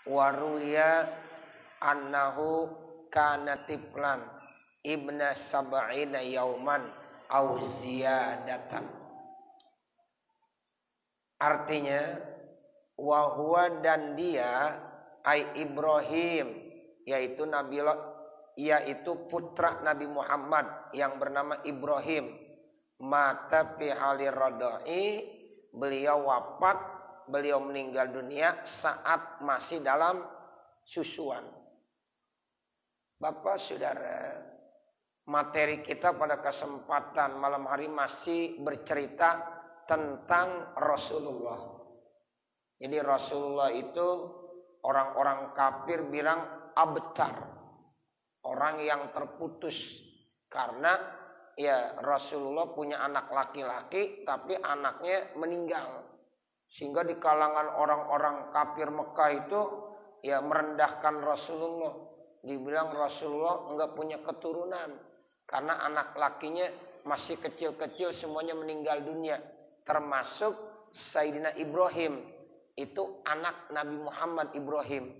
Waruya annahu kana tiflan ibna sab'ina yauman au ziyadatan. Artinya wahwa dan dia ai Ibrahim yaitu putra Nabi Muhammad yang bernama Ibrahim, mata fi halir radai, beliau wafat, beliau meninggal dunia saat masih dalam susuan. Bapak Saudara, materi kita pada kesempatan malam hari masih bercerita tentang Rasulullah. Jadi Rasulullah itu orang-orang kafir bilang abtar, orang yang terputus, karena ya Rasulullah punya anak laki-laki tapi anaknya meninggal. Sehingga di kalangan orang-orang kafir Mekah itu ya merendahkan Rasulullah. Dibilang Rasulullah enggak punya keturunan karena anak lakinya masih kecil-kecil semuanya meninggal dunia. Termasuk Sayyidina Ibrahim, itu anak Nabi Muhammad Ibrahim.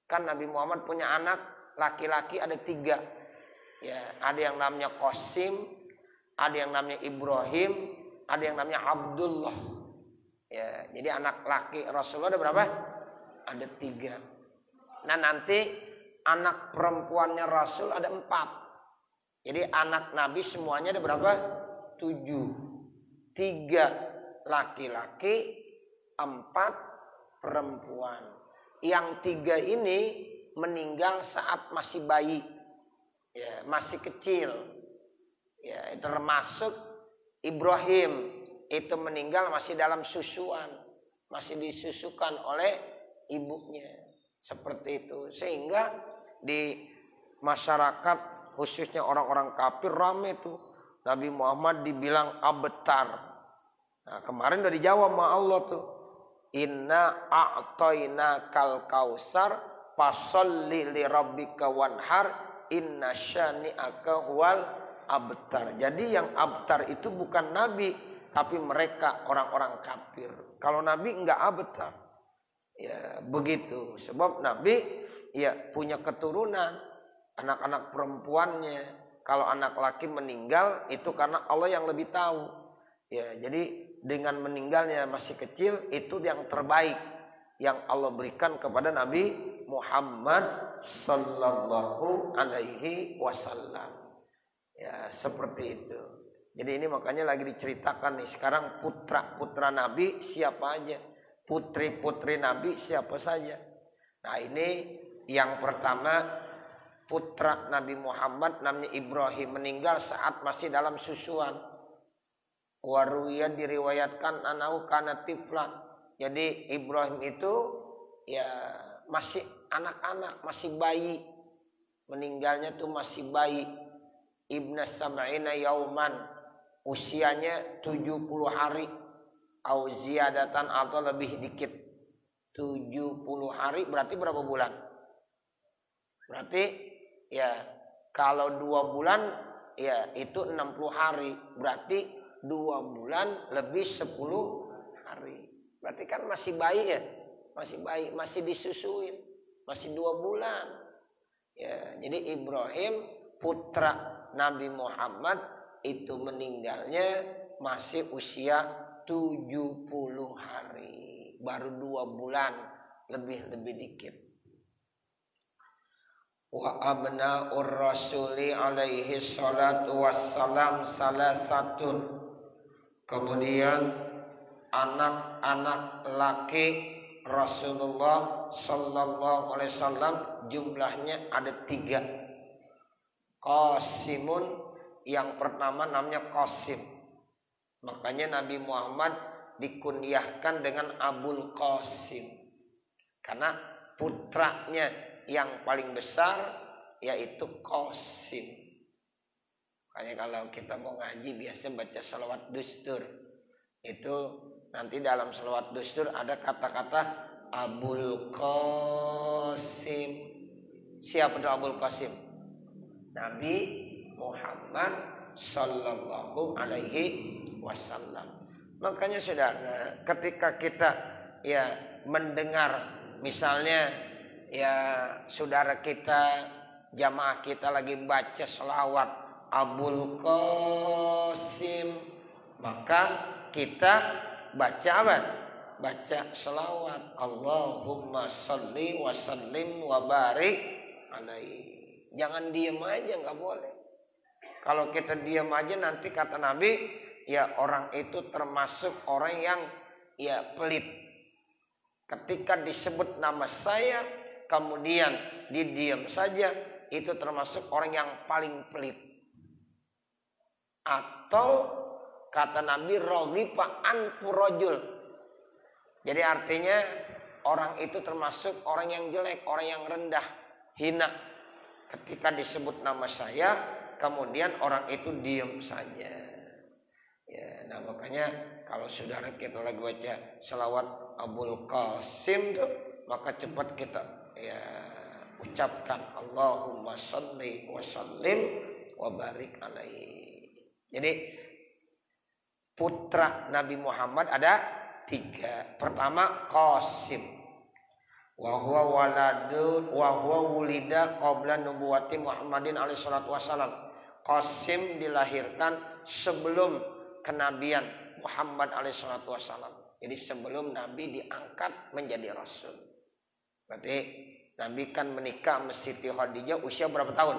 Kan Nabi Muhammad punya anak laki-laki ada 3. Ya, ada yang namanya Qasim, ada yang namanya Ibrahim, ada yang namanya Abdullah. Ya, jadi anak laki Rasulullah ada berapa? Ada 3. Nah, nanti anak perempuannya Rasul ada 4. Jadi anak Nabi semuanya ada berapa? 7. 3 laki-laki, 4 perempuan. Yang 3 ini meninggal saat masih bayi, ya, masih kecil. Ya, termasuk Ibrahim itu meninggal masih dalam susuan, masih disusukan oleh ibunya. Seperti itu. Sehingga di masyarakat khususnya orang-orang kafir rame tuh Nabi Muhammad dibilang abtar. Nah, kemarin udah dijawab sama Allah tuh. Inna a'tayna kal kausar fasalli li rabbika wanhar inna syani'aka huwal abtar. Jadi yang abtar itu bukan nabi, tapi mereka orang-orang kafir. Kalau nabi enggak abtar. Ya, begitu. Sebab nabi ya punya keturunan, anak-anak perempuannya. Kalau anak laki meninggal itu karena Allah yang lebih tahu. Ya, jadi dengan meninggalnya masih kecil itu yang terbaik yang Allah berikan kepada Nabi Muhammad sallallahu alaihi wasallam. Ya, seperti itu. Jadi ini makanya lagi diceritakan nih sekarang putra-putra Nabi siapa aja, putri-putri Nabi siapa saja. Nah, ini yang pertama putra Nabi Muhammad namanya Ibrahim meninggal saat masih dalam susuan. Waruya diriwayatkan anahu kana tiflan. Jadi Ibrahim itu ya masih anak-anak, masih bayi. Meninggalnya tuh masih bayi. Ibna sab'ina yauman. Usianya 70 hari. Au ziyadatan atau lebih dikit. 70 hari berarti berapa bulan? Berarti ya kalau 2 bulan ya itu 60 hari. Berarti 2 bulan lebih 10 hari. Berarti kan masih bayi ya. Masih bayi, masih disusuin. Masih 2 bulan. Ya, jadi Ibrahim putra Nabi Muhammad itu meninggalnya masih usia 70 hari. Baru 2 bulan lebih dikit. Wa abna'ur rasuli alaihi salatu wassalam salasatun. Kemudian anak-anak laki Rasulullah sallallahu alaihi wasallam jumlahnya ada 3. Qasimun, yang pertama namanya Qasim. Makanya Nabi Muhammad dikunyahkan dengan Abul Qasim. Karena putranya yang paling besar yaitu Qasim. Makanya kalau kita mau ngaji biasa baca selawat dustur. Itu nanti dalam selawat dustur ada kata-kata Abul Qasim. Siapa itu Abul Qasim? Nabi Muhammad sallallahu alaihi wasallam. Makanya saudara, ketika kita ya mendengar misalnya ya saudara kita, jamaah kita lagi baca selawat Abul Qasim, maka kita baca apa? Baca selawat Allahumma sholli wa sallim wa barik alaihi. Jangan diam aja, nggak boleh. Kalau kita diam aja nanti kata Nabi, ya orang itu termasuk orang yang ya pelit. Ketika disebut nama saya kemudian didiam saja, itu termasuk orang yang paling pelit. Atau kata Nabi raghiba an rajul. Jadi artinya orang itu termasuk orang yang jelek, orang yang rendah, hina. Ketika disebut nama saya, kemudian orang itu diam saja. Ya, nah makanya kalau saudara kita lagi baca selawat Abul Qasim tuh, maka cepat kita ya ucapkan Allahumma sholli wa sallim wa barik alaihi. Jadi putra Nabi Muhammad ada 3. Pertama Qasim. Wa huwa waladun wa huwa wulida qabla nubuwati Muhammadin alaihi salatu wasalam. Qasim dilahirkan sebelum kenabian Muhammad alaihi salatu wasalam. Jadi sebelum Nabi diangkat menjadi rasul. Berarti Nabi kan menikah sama Siti Khadijah usia berapa tahun?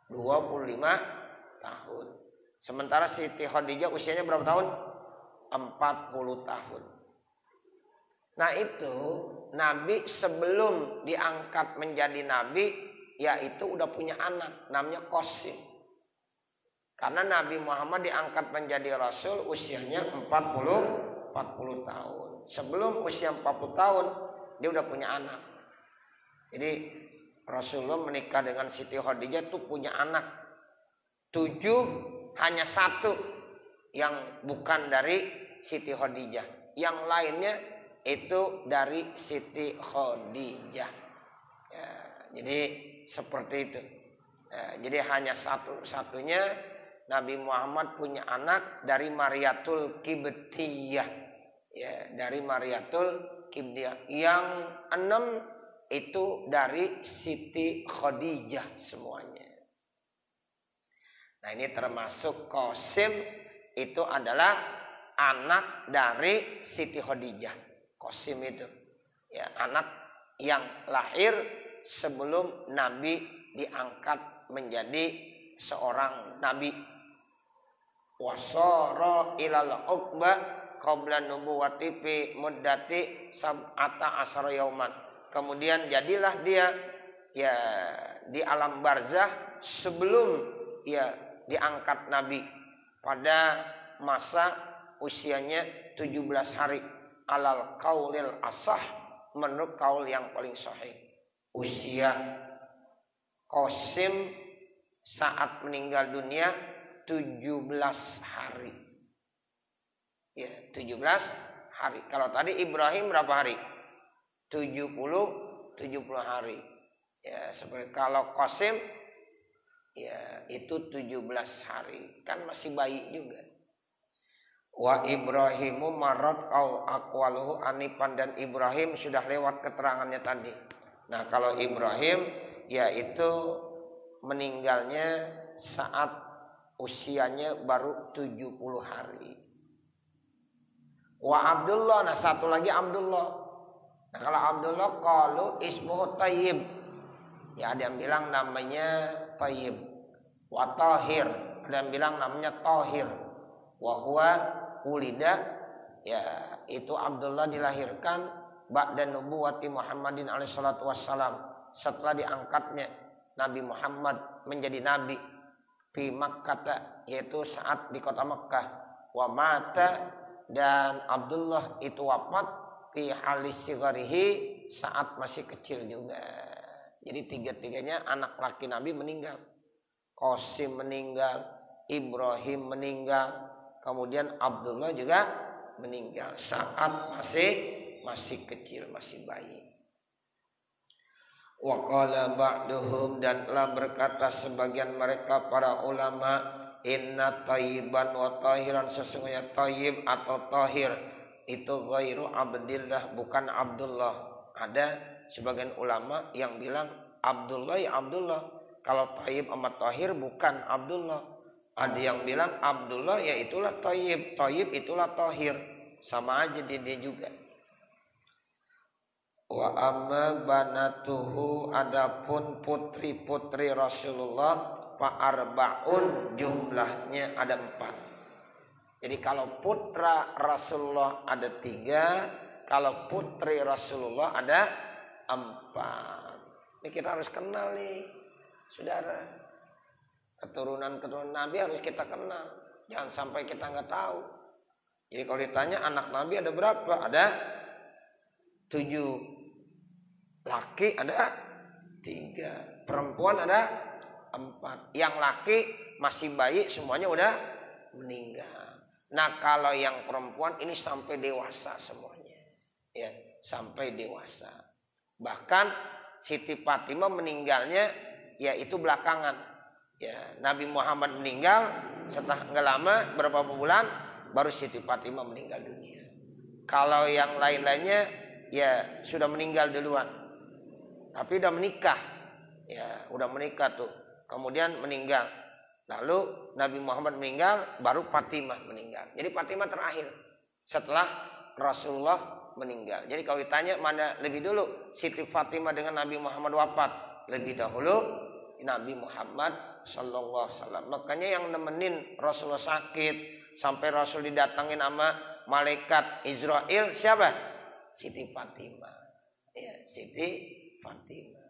25 tahun. Sementara Siti Khadijah usianya berapa tahun? 40 tahun. Nah itu Nabi sebelum diangkat menjadi Nabi, yaitu udah punya anak namanya Qasim. Karena Nabi Muhammad diangkat menjadi Rasul usianya 40 tahun. Sebelum usia 40 tahun dia udah punya anak. Jadi Rasulullah menikah dengan Siti Khadijah itu punya anak 7, hanya 1 yang bukan dari Siti Khadijah. Yang lainnya itu dari Siti Khadijah. Ya, jadi seperti itu. Ya, jadi hanya satu-satunya Nabi Muhammad punya anak dari Mariatul Qibtiyah. Ya, dari Mariatul Qibtiyah. Yang 6 itu dari Siti Khadijah semuanya. Nah ini termasuk Qasim itu adalah anak dari Siti Khadijah. Qasim itu ya anak yang lahir sebelum Nabi diangkat menjadi seorang nabi. Wasara ilal uqba qabla nubuwati fi muddati sab'ata asyara yauman. Kemudian jadilah dia ya di alam barzah sebelum ya diangkat Nabi pada masa usianya 17 hari alal qaulil asah, menurut kaul yang paling sahih. Usia Qasim saat meninggal dunia 17 hari. Ya, 17 hari. Kalau tadi Ibrahim berapa hari? 70 hari. Ya, seperti kalau Qasim ya itu 17 hari. Kan masih bayi juga. Wa Ibrahimu marot au aqwaluhu anifan, dan Ibrahim sudah lewat keterangannya tadi. Nah kalau Ibrahim yaitu meninggalnya saat usianya baru 70 hari. Wa Abdullah, nah satu lagi Abdullah. Nah kalau Abdullah qalu ismuhu Thayyib. Ya ada yang bilang namanya Thayyib. Wa Tahir, ada yang bilang namanya Tahir. Wa huwa ulida, ya itu Abdullah dilahirkan ba'da nubuwati Muhammadin alaihi salatu wassalam, setelah diangkatnya Nabi Muhammad menjadi nabi fi Makkah, yaitu saat di kota Mekkah. Wa mata, dan Abdullah itu wafat fi halis sigarihi, saat masih kecil juga. Jadi tiga-tiganya anak laki Nabi meninggal. Qasim meninggal, Ibrahim meninggal, kemudian Abdullah juga meninggal saat masih kecil, masih bayi. Wa qala ba'duhum, dan telah berkata sebagian mereka para ulama, inna Thayyiban wa Tahiran, sesungguhnya Thayyib atau Tahir itu ghairu Abdillah, bukan Abdullah. Ada sebagian ulama yang bilang Abdullah ya Abdullah. Kalau Thayyib sama Thahir bukan Abdullah. Ada yang bilang Abdullah ya itulah Thayyib. Thayyib itulah Thahir. Sama aja dia juga. Wa amma banatuhu, adapun putri-putri Rasulullah fa'arbaun, jumlahnya ada 4. Jadi kalau putra Rasulullah ada 3, kalau putri Rasulullah ada 4. Ini kita harus kenal nih, saudara. Keturunan Nabi harus kita kenal. Jangan sampai kita nggak tahu. Jadi kalau ditanya anak Nabi ada berapa? Ada 7. Laki ada 3. Perempuan ada 4. Yang laki masih bayi semuanya udah meninggal. Nah kalau yang perempuan ini sampai dewasa semuanya. Ya, sampai dewasa. Bahkan Siti Fatimah meninggalnya yaitu belakangan. Ya, Nabi Muhammad meninggal setelah nggak lama berapa bulan baru Siti Fatimah meninggal dunia. Kalau yang lain-lainnya ya sudah meninggal duluan. Tapi udah menikah. Ya, udah menikah tuh. Kemudian meninggal. Lalu Nabi Muhammad meninggal, baru Fatimah meninggal. Jadi Fatimah terakhir setelah Rasulullah meninggal. Jadi kalau ditanya mana lebih dulu, Siti Fatimah dengan Nabi Muhammad wafat, lebih dahulu Nabi Muhammad sallallahu alaihi wasallam. Makanya yang nemenin Rasulullah sakit sampai Rasul didatangin sama malaikat Israel siapa? Siti Fatimah. Ya, Siti Fatimah.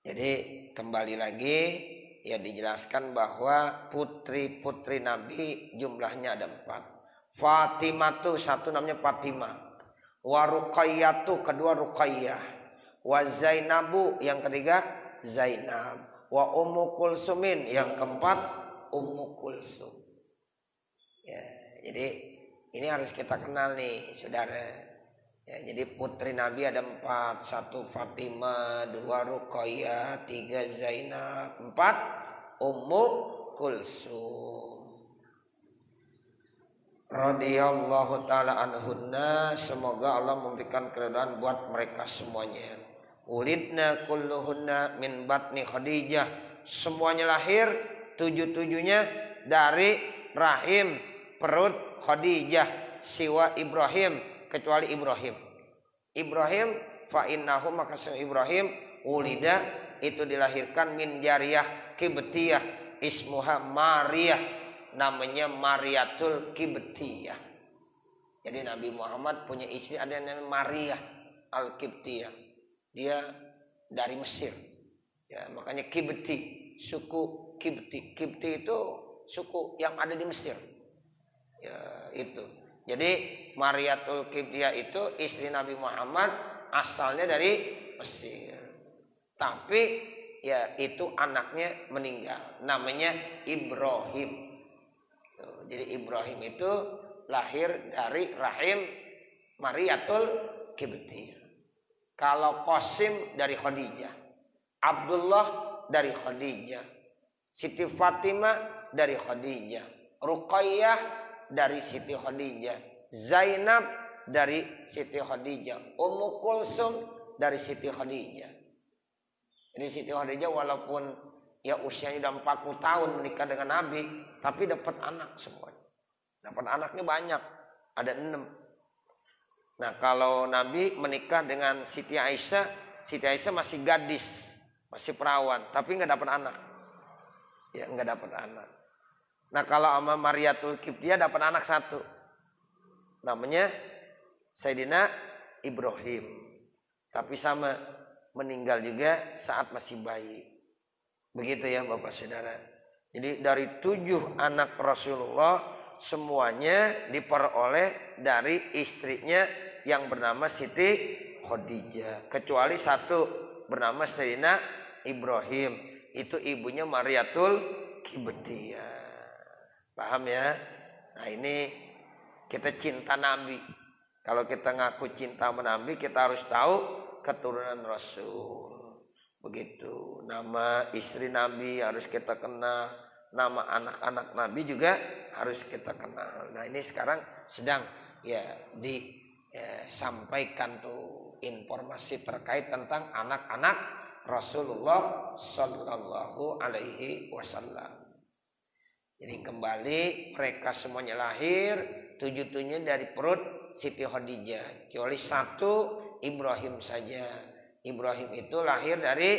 Jadi kembali lagi ya dijelaskan bahwa putri-putri Nabi jumlahnya ada 4. Fatimah tuh satu namanya Fatimah. Wa Ruqayyah tuh kedua Ruqayyah. Wa Zainabu yang ketiga Zainab. Wa Ummu Kulsumin yang keempat Ummu Kulsum. Ya, jadi ini harus kita kenal nih, saudara. Ya, jadi putri Nabi ada 4. 1 Fatimah, 2 Ruqayyah, 3 Zainab, 4 Ummu Kulsum. Radhiyallahu ta'ala anhunna, semoga Allah memberikan keridhaan buat mereka semuanya. Ulidna kulluhunna min batni Khadijah, semuanya lahir 7-7-nya dari rahim perut Khadijah, siwa Ibrahim, kecuali Ibrahim. Ibrahim fa innahu, maka Ibrahim ulida itu dilahirkan min jariyah Kibtiyah ismuha Maryah, namanya Maryatul Kibtiyah. Jadi Nabi Muhammad punya istri ada yang namanya Maryah Al-Kibtiyah. Dia dari Mesir. Ya, makanya Kibti, suku Kibti. Kibti itu suku yang ada di Mesir. Ya, itu. Jadi Maryatul Kibtiyah itu istri Nabi Muhammad, asalnya dari Mesir. Tapi ya itu anaknya meninggal, namanya Ibrahim. Jadi Ibrahim itu lahir dari rahim Maryatul Kibtiyah. Kalau Qasim dari Khadijah, Abdullah dari Khadijah, Siti Fatimah dari Khadijah, Ruqayyah dari Siti Khadijah, Zainab dari Siti Khadijah, Ummu Kulsum dari Siti Khadijah. Jadi Siti Khadijah walaupun ya usianya udah 40 tahun menikah dengan Nabi, tapi dapat anak semuanya. Dapat anaknya banyak, ada 6. Nah kalau Nabi menikah dengan Siti Aisyah, Siti Aisyah masih gadis, masih perawan, tapi nggak dapat anak. Ya nggak dapat anak. Nah kalau sama Maryatul Kibtiyah dapat anak 1. Namanya Sayyidina Ibrahim. Tapi sama meninggal juga saat masih bayi. Begitu ya Bapak Saudara. Jadi dari 7 anak Rasulullah semuanya diperoleh dari istrinya yang bernama Siti Khadijah. Kecuali 1 bernama Sayyidina Ibrahim. Itu ibunya Maryatul Kibtiyah. Paham ya? Nah ini kita cinta Nabi. Kalau kita ngaku cinta sama Nabi, kita harus tahu keturunan Rasul. Begitu. Nama istri Nabi harus kita kenal. Nama anak-anak Nabi juga harus kita kenal. Nah ini sekarang sedang disampaikan tuh informasi terkait tentang anak-anak Rasulullah Sallallahu Alaihi Wasallam. Jadi kembali mereka semuanya lahir 7-nya dari perut Siti Khadijah, kecuali satu Ibrahim saja. Ibrahim itu lahir dari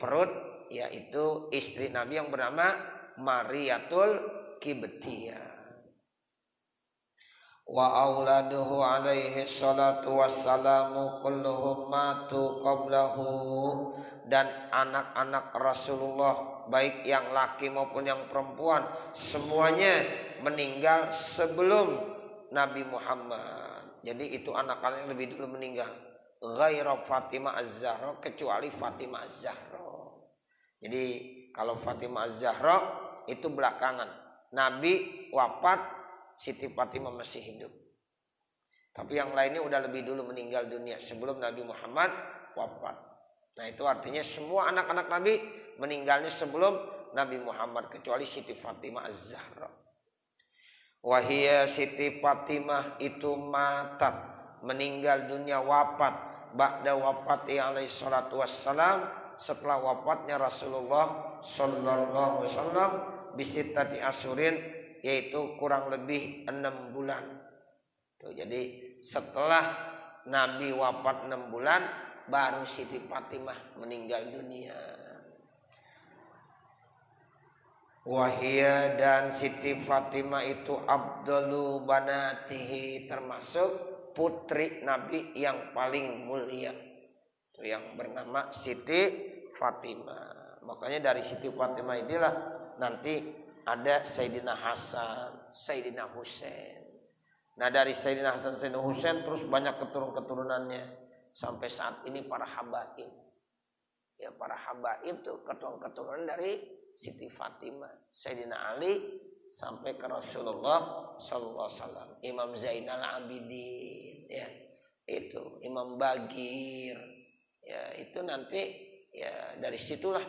perut, yaitu istri Nabi yang bernama Mariyatul Kibtiyah. Wa auladuhu alaihi salatu wassalamu kulluhum matu qablahu, dan anak-anak Rasulullah baik yang laki maupun yang perempuan semuanya meninggal sebelum Nabi Muhammad. Jadi itu anak-anak yang lebih dulu meninggal. Ghaira Fatimah Az-Zahra, kecuali Fatimah Az-Zahra. Jadi kalau Fatimah Az-Zahra itu belakangan. Nabi wafat, Siti Fatimah masih hidup. Tapi yang lainnya udah lebih dulu meninggal dunia sebelum Nabi Muhammad wafat. Nah itu artinya semua anak-anak Nabi meninggalnya sebelum Nabi Muhammad, kecuali Siti Fatimah Az-Zahra. Wahia Siti Fatimah itu matat, meninggal dunia, wafat ba'da wafati alaihi salatu wassalam, setelah wafatnya Rasulullah sallallahu alaihi wasallam bisittati asyurin, yaitu kurang lebih 6 bulan. Tuh, jadi setelah Nabi wafat 6 bulan baru Siti Fatimah meninggal dunia. Wahia, dan Siti Fatimah itu abdalu banatihi, termasuk putri Nabi yang paling mulia, itu yang bernama Siti Fatimah. Makanya dari Siti Fatimah inilah nanti ada Sayyidina Hasan, Sayyidina Husain. Nah dari Sayyidina Hasan, Sayyidina Husain terus banyak keturunannya sampai saat ini para habaib. Ya para habaib tuh keturunan dari Siti Fatimah, Sayyidina Ali sampai ke Rasulullah sallallahu alaihi wasallam, Imam Zainal Abidin, ya itu Imam Bagir, ya itu nanti ya dari situlah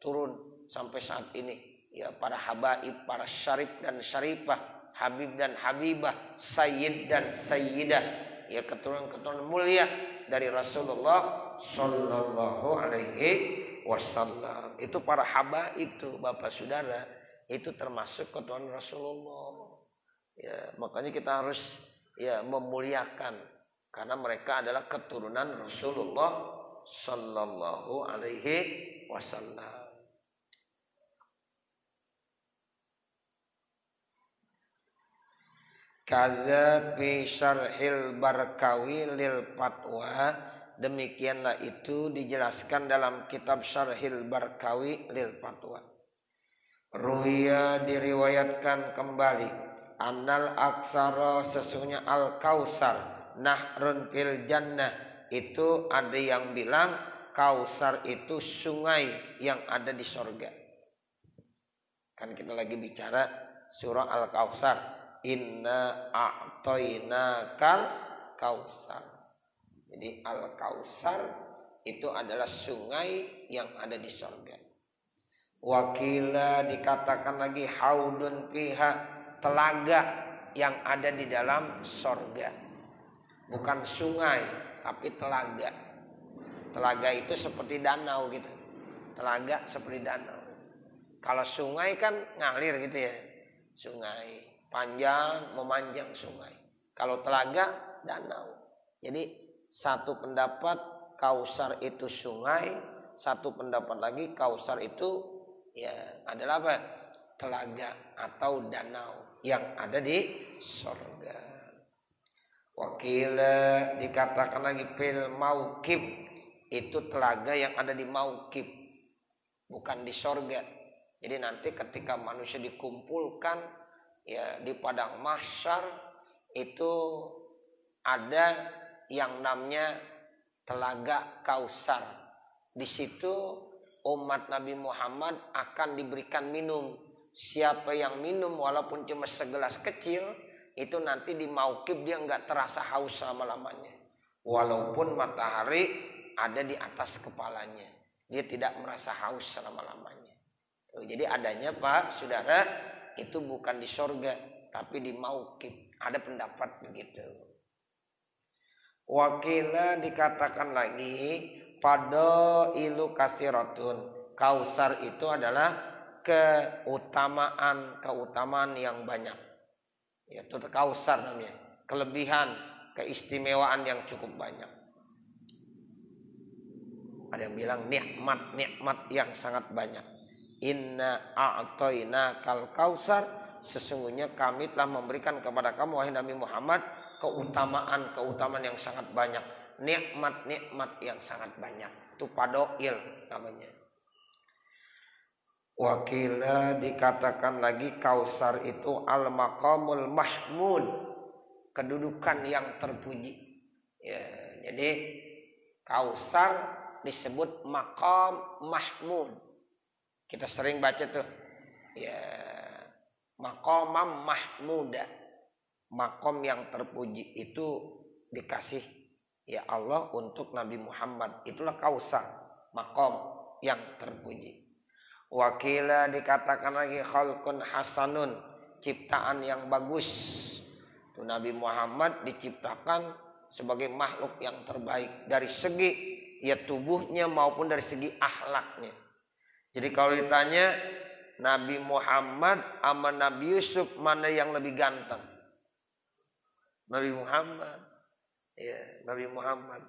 turun sampai saat ini, ya para habaib, para syarif dan syarifah, habib dan habibah, sayyid dan sayyidah, ya keturunan mulia dari Rasulullah sallallahu alaihi wasallam. Itu para habaib itu Bapak Saudara, itu termasuk keturunan Rasulullah. Ya, makanya kita harus ya memuliakan karena mereka adalah keturunan Rasulullah sallallahu alaihi wasallam. Kadza fi syarhil Barkawi lil Fatwa, demikianlah itu dijelaskan dalam kitab Syarhil Barkawi lil Fatwa. Ruya, diriwayatkan kembali, annal aksara, sesungguhnya al kausar nahrun fil jannah, itu ada yang bilang kausar itu sungai yang ada di sorga. Kan kita lagi bicara surah al kausar, inna a'tainakal kausar. Jadi al kausar itu adalah sungai yang ada di sorga. Wakila, dikatakan lagi haudun fiha, telaga yang ada di dalam sorga. Bukan sungai tapi telaga. Telaga itu seperti danau gitu. Telaga seperti danau. Kalau sungai kan ngalir gitu ya. Sungai panjang memanjang sungai. Kalau telaga danau. Jadi satu pendapat kausar itu sungai, satu pendapat lagi kausar itu ya adalah apa? Telaga atau danau yang ada di surga. Wakila, dikatakan lagi fil mauqib, itu telaga yang ada di mauqib, bukan di surga. Jadi nanti ketika manusia dikumpulkan ya di padang mahsyar, itu ada yang namanya telaga kausar. Di situ umat Nabi Muhammad akan diberikan minum. Siapa yang minum walaupun cuma segelas kecil, itu nanti di mauqib dia nggak terasa haus selama-lamanya. Walaupun matahari ada di atas kepalanya, dia tidak merasa haus selama-lamanya. Jadi adanya Pak Saudara itu bukan di sorga tapi di mauqib. Ada pendapat begitu. Wakila dikatakan lagi pada ilu kasiratun. Kausar itu adalah keutamaan yang banyak. Itu kausar namanya. Kelebihan, keistimewaan yang cukup banyak. Ada yang bilang nikmat yang sangat banyak. Inna a'toina kal kausar. Sesungguhnya kami telah memberikan kepada kamu wahai Nabi Muhammad keutamaan yang sangat banyak, nikmat yang sangat banyak. Itu padoil namanya. Wakila dikatakan lagi kausar itu al maqamul mahmud, kedudukan yang terpuji. Ya, jadi kausar disebut maqam mahmud. Kita sering baca tuh. Ya, maqamam mahmuda. Makom yang terpuji itu dikasih ya Allah untuk Nabi Muhammad. Itulah kausar, makom yang terpuji. Wakila dikatakan lagi khalqun hasanun, ciptaan yang bagus. Itu Nabi Muhammad diciptakan sebagai makhluk yang terbaik dari segi ya tubuhnya maupun dari segi akhlaknya. Jadi kalau ditanya Nabi Muhammad sama Nabi Yusuf mana yang lebih ganteng? Nabi Muhammad. Ya, Nabi Muhammad.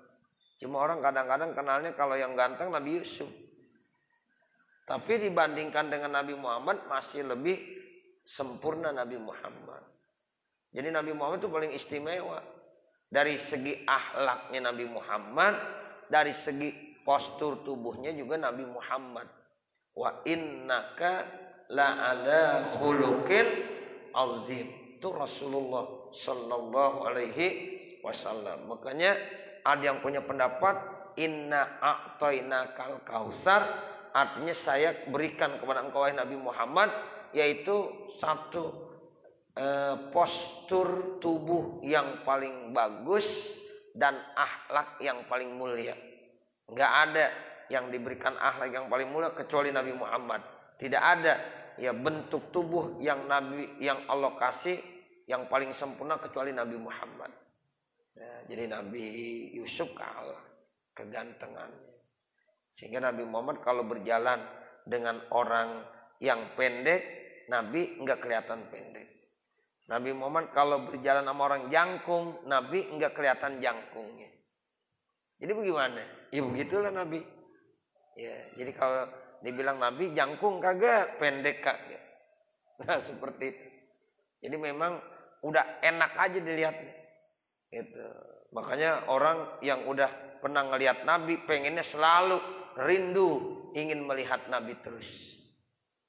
Cuma orang kadang-kadang kenalnya kalau yang ganteng Nabi Yusuf. Tapi dibandingkan dengan Nabi Muhammad masih lebih sempurna Nabi Muhammad. Jadi Nabi Muhammad itu paling istimewa. Dari segi akhlaknya Nabi Muhammad, dari segi postur tubuhnya juga Nabi Muhammad. Wa innaka la'ala khuluqin azim. Itu Rasulullah sallallahu alaihi wasallam. Makanya ada yang punya pendapat inna a'toina kal kausar, artinya saya berikan kepada engkau wahai Nabi Muhammad, yaitu satu postur tubuh yang paling bagus dan akhlak yang paling mulia. Enggak ada yang diberikan akhlak yang paling mulia kecuali Nabi Muhammad. Tidak ada ya bentuk tubuh yang Allah kasih yang paling sempurna kecuali Nabi Muhammad. Ya, jadi Nabi Yusuf kalah kegantengannya. Sehingga Nabi Muhammad kalau berjalan dengan orang yang pendek, Nabi enggak kelihatan pendek. Nabi Muhammad kalau berjalan sama orang jangkung, Nabi enggak kelihatan jangkungnya. Jadi bagaimana? Ya begitulah Nabi. Ya, jadi kalau dibilang Nabi jangkung kagak, pendek kagak. Nah, seperti itu. Jadi memang udah enak aja dilihat. Gitu. Makanya orang yang udah pernah ngelihat Nabi pengennya selalu rindu ingin melihat Nabi terus.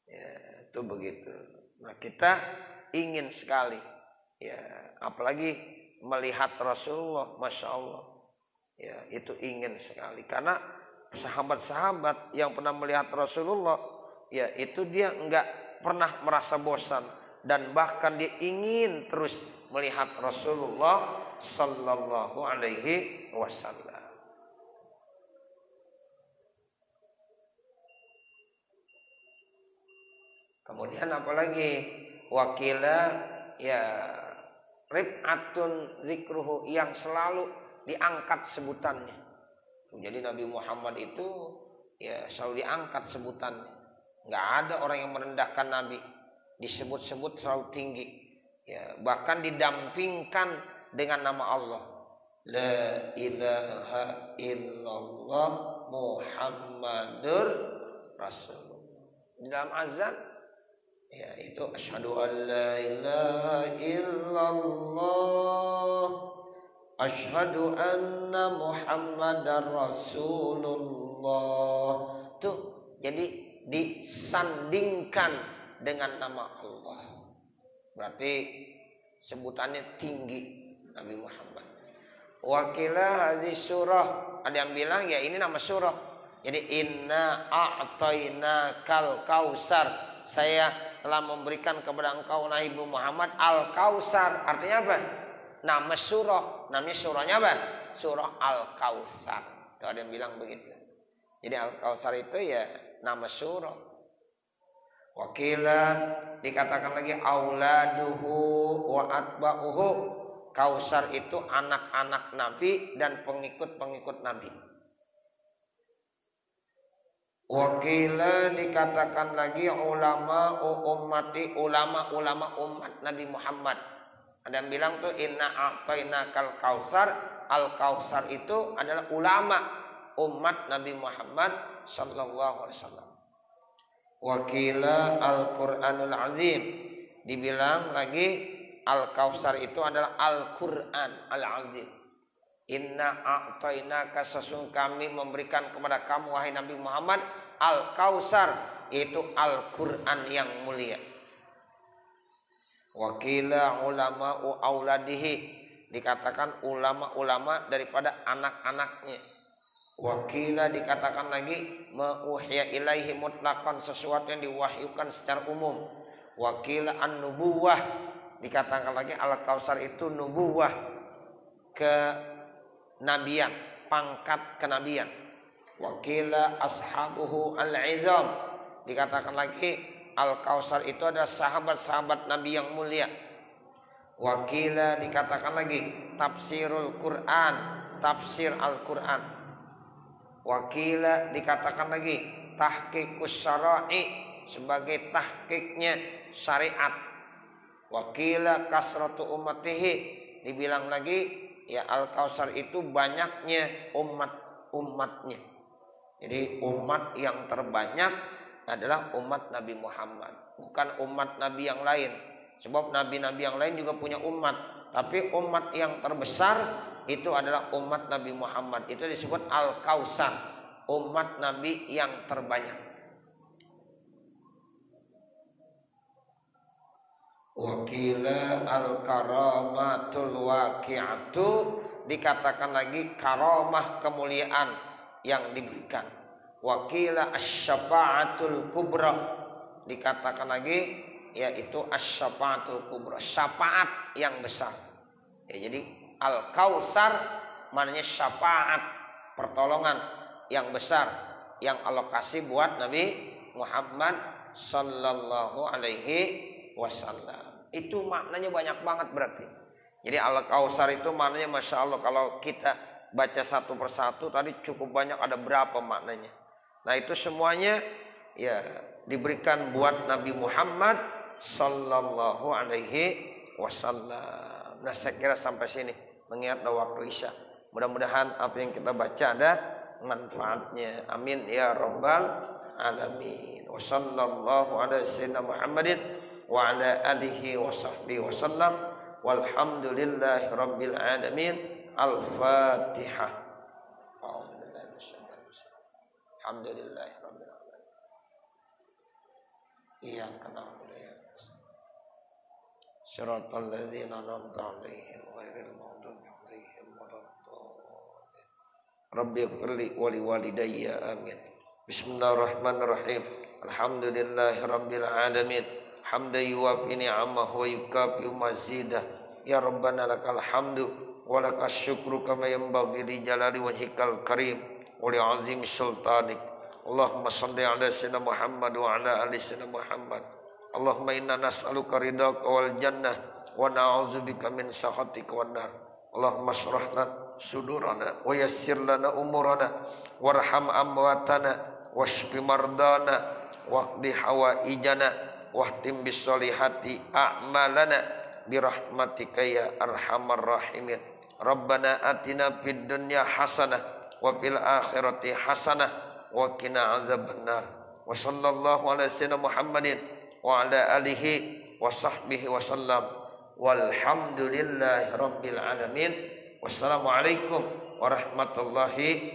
Ya, itu begitu. Nah, kita ingin sekali ya, apalagi melihat Rasulullah, Masya Allah ya, itu ingin sekali karena sahabat-sahabat yang pernah melihat Rasulullah ya, itu dia enggak pernah merasa bosan dan bahkan dia ingin terus melihat Rasulullah sallallahu alaihi wasallam. Kemudian apalagi wakila ya rib'atun zikruhu, yang selalu diangkat sebutannya. Jadi Nabi Muhammad itu ya selalu diangkat sebutannya. Enggak ada orang yang merendahkan Nabi, disebut-sebut selalu tinggi. Ya, bahkan didampingkan dengan nama Allah. La ilaha illallah Muhammadur Rasulullah. Di dalam azan ya itu asyhadu an la ilaha illallah asyhadu anna Muhammadar Rasulullah. Tuh, jadi disandingkan dengan nama Allah. Berarti sebutannya tinggi Nabi Muhammad. Wakila hadis surah, ada yang bilang ya ini nama surah. Jadi inna a'tayna kal kausar, saya telah memberikan kepada engkau Nabi Muhammad Al-Kausar. Artinya apa? Nama surah. Namanya surahnya apa? Surah Al-Kausar. Itu ada yang bilang begitu. Jadi Al-Kausar itu ya nama surah. Wakila dikatakan lagi auladuhu wa atba'uhu. Kausar itu anak-anak Nabi dan pengikut-pengikut Nabi. Wakila dikatakan lagi ulama ummati, ulama-ulama umat Nabi Muhammad. Ada yang bilang tuh inna a'tainakal kausar. Al-kausar itu adalah ulama umat Nabi Muhammad sallallahu alaihi wasallam. Wakila al-Qur'anul azim. Dibilang lagi al-kausar itu adalah Al-Qur'an al-azim. Inna a'tainaka, sesungguhnya kami memberikan kepada kamu wahai Nabi Muhammad al-kausar, yaitu Al-Qur'an yang mulia. Wakila ulama'u auladihi, dikatakan ulama-ulama daripada anak-anaknya. Wakila dikatakan lagi ma'uhya ilaihi mutlaqan, sesuatu yang diwahyukan secara umum. Wakila an-nubuwah, dikatakan lagi al-kausar itu nubuwah, kenabian, pangkat kenabian. Wakila ashabuhu al-izam, dikatakan lagi al-kausar itu adalah sahabat-sahabat Nabi yang mulia. Wakila dikatakan lagi tafsirul Quran, tafsir Al-Quran. Wakila dikatakan lagi tahqiqus syara'i, sebagai tahqiqnya syariat. Wakila kasratu ummatihi, dibilang lagi ya al-kausar itu banyaknya umatnya. Jadi umat yang terbanyak adalah umat Nabi Muhammad, bukan umat Nabi yang lain. Sebab nabi-nabi yang lain juga punya umat, tapi umat yang terbesar itu adalah umat Nabi Muhammad. Itu disebut Al-Kausar, umat Nabi yang terbanyak. Wakila al-karamatul waqi'atu, dikatakan lagi karamah, kemuliaan yang diberikan. Wakila asyafa'atul kubra, dikatakan lagi yaitu asyafa'atul kubra, syafaat yang besar. Ya, jadi al-kausar maknanya syafaat, pertolongan yang besar yang Allah kasih buat Nabi Muhammad sallallahu alaihi wasallam. Itu maknanya banyak banget berarti. Jadi al-kausar itu maknanya masya Allah, kalau kita baca satu persatu tadi cukup banyak, ada berapa maknanya. Nah itu semuanya ya diberikan buat Nabi Muhammad sallallahu alaihi wasallam. Nah saya kira sampai sini, mengingat waktu Isya. Mudah-mudahan apa yang kita baca ada manfaatnya. Amin ya rabbal alamin. Wa sallallahu ala sayyidina Muhammadin wa ala alihi wa sahbihi wasallam. Walhamdulillahi rabbil alamin. Al-Fatihah. Alhamdulillahi rabbil alamin. Iyyaka na'budu wa iyyaka nasta'in. Shiratal ladzina an'amta 'alaihim ghairil maghdubi 'alaihim waladdallin. Rabbighfirli wa liwalidayya amin. Bismillahirrahmanirrahim. Alhamdulillahi rabbil alamin. Hamdan yuwafi ni'amahu wa yukafi'u mazidah. Ya Rabbana lakal hamdu wa lakas syukru kama yanbaghi li jalali wajhikal karim wa li 'azimi sultanik. Allahumma shalli ala sayyidina Muhammad wa ala ali sayyidina Muhammad. Allahumma inna nas'aluka ridhaka wal jannah wa na'udzubika min sakhatika wan nar. Allahumma shrah lana sudurana wa yassir lana umurana warham amwatana washfi mardana waqdi hawaijana wahtim bis solihati a'malana birahmatika ya arhamar rahimin. Rabbana atina fid dunya hasanah wa fil akhirati hasanah wa qina adzabannar. Wa sallallahu ala sayyidina Muhammadin wa ala alihi wa sahbihi wasallam. Walhamdulillahi rabbil alamin. Wassalamualaikum warahmatullahi